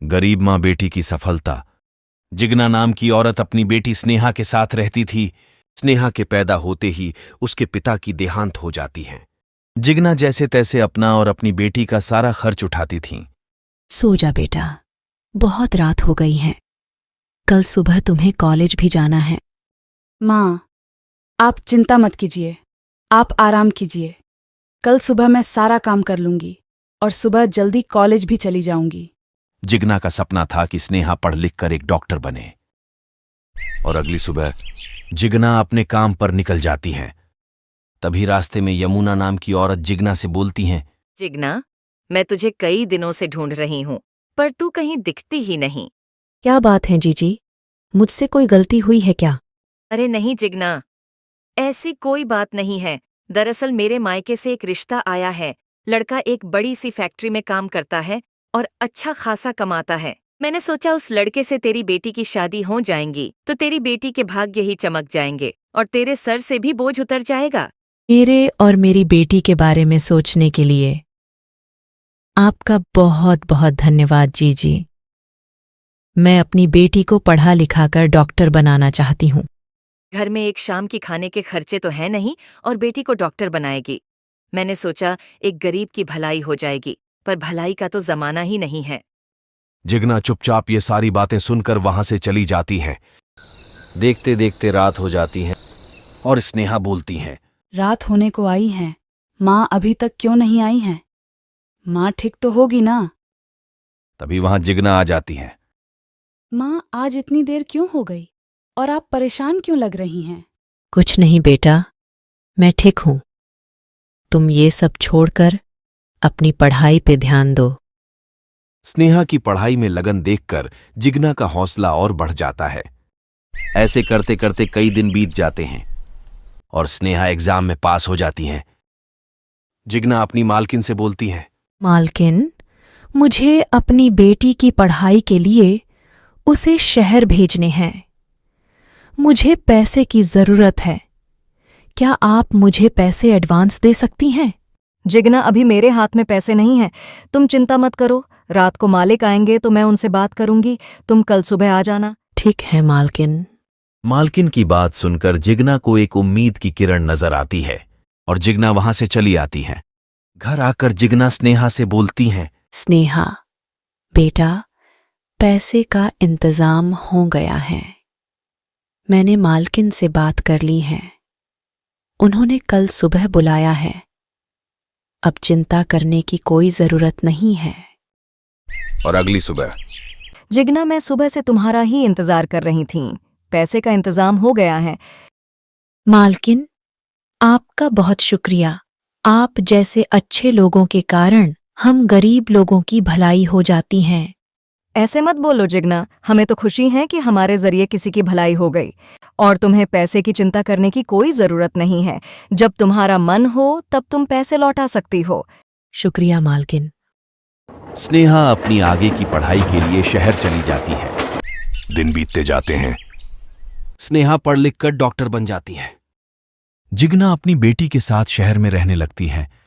गरीब मां बेटी की सफलता। जिग्ना नाम की औरत अपनी बेटी स्नेहा के साथ रहती थी। स्नेहा के पैदा होते ही उसके पिता की देहांत हो जाती है। जिग्ना जैसे तैसे अपना और अपनी बेटी का सारा खर्च उठाती थीं। सो जा बेटा, बहुत रात हो गई है, कल सुबह तुम्हें कॉलेज भी जाना है। माँ, आप चिंता मत कीजिए, आप आराम कीजिए। कल सुबह मैं सारा काम कर लूंगी और सुबह जल्दी कॉलेज भी चली जाऊंगी। जिग्ना का सपना था कि स्नेहा पढ़ लिख कर एक डॉक्टर बने। और अगली सुबह जिग्ना अपने काम पर निकल जाती हैं। तभी रास्ते में यमुना नाम की औरत जिग्ना से बोलती हैं, जिग्ना, मैं तुझे कई दिनों से ढूंढ रही हूँ, पर तू कहीं दिखती ही नहीं। क्या बात है जीजी, मुझसे कोई गलती हुई है क्या? अरे नहीं जिग्ना, ऐसी कोई बात नहीं है। दरअसल मेरे मायके से एक रिश्ता आया है। लड़का एक बड़ी सी फैक्ट्री में काम करता है और अच्छा खासा कमाता है। मैंने सोचा उस लड़के से तेरी बेटी की शादी हो जाएंगी तो तेरी बेटी के भाग्य ही चमक जाएंगे और तेरे सर से भी बोझ उतर जाएगा। मेरे और मेरी बेटी के बारे में सोचने के लिए आपका बहुत बहुत धन्यवाद जीजी। मैं अपनी बेटी को पढ़ा लिखाकर डॉक्टर बनाना चाहती हूँ। घर में एक शाम की खाने के खर्चे तो हैं नहीं और बेटी को डॉक्टर बनाएगी। मैंने सोचा एक गरीब की भलाई हो जाएगी, पर भलाई का तो जमाना ही नहीं है। जिग्ना चुपचाप ये सारी बातें सुनकर वहां से चली जाती हैं। देखते देखते रात हो जाती है और स्नेहा बोलती हैं, रात होने को आई है, माँ अभी तक क्यों नहीं आई हैं? माँ ठीक तो होगी ना? तभी वहां जिग्ना आ जाती हैं। माँ, आज इतनी देर क्यों हो गई और आप परेशान क्यों लग रही हैं? कुछ नहीं बेटा, मैं ठीक हूँ। तुम ये सब छोड़कर अपनी पढ़ाई पे ध्यान दो। स्नेहा की पढ़ाई में लगन देखकर जिग्ना का हौसला और बढ़ जाता है। ऐसे करते करते कई दिन बीत जाते हैं और स्नेहा एग्जाम में पास हो जाती हैं। जिग्ना अपनी मालकिन से बोलती हैं, मालकिन, मुझे अपनी बेटी की पढ़ाई के लिए उसे शहर भेजने हैं। मुझे पैसे की जरूरत है। क्या आप मुझे पैसे एडवांस दे सकती हैं? जिग्ना, अभी मेरे हाथ में पैसे नहीं हैं। तुम चिंता मत करो, रात को मालिक आएंगे तो मैं उनसे बात करूंगी। तुम कल सुबह आ जाना। ठीक है मालकिन। मालकिन की बात सुनकर जिग्ना को एक उम्मीद की किरण नजर आती है और जिग्ना वहां से चली आती है। घर आकर जिग्ना स्नेहा से बोलती हैं, स्नेहा बेटा, पैसे का इंतजाम हो गया है। मैंने मालकिन से बात कर ली है। उन्होंने कल सुबह बुलाया है। अब चिंता करने की कोई जरूरत नहीं है। और अगली सुबह जिग्ना, मैं सुबह से तुम्हारा ही इंतजार कर रही थी। पैसे का इंतजाम हो गया है। मालकिन, आपका बहुत शुक्रिया। आप जैसे अच्छे लोगों के कारण हम गरीब लोगों की भलाई हो जाती हैं। ऐसे मत बोलो जिग्ना, हमें तो खुशी है कि हमारे जरिए किसी की भलाई हो गई और तुम्हें पैसे की चिंता करने की कोई जरूरत नहीं है। जब तुम्हारा मन हो तब तुम पैसे लौटा सकती हो। शुक्रिया मालकिन। स्नेहा अपनी आगे की पढ़ाई के लिए शहर चली जाती है। दिन बीतते जाते हैं। स्नेहा पढ़ लिख कर डॉक्टर बन जाती है। जिग्ना अपनी बेटी के साथ शहर में रहने लगती है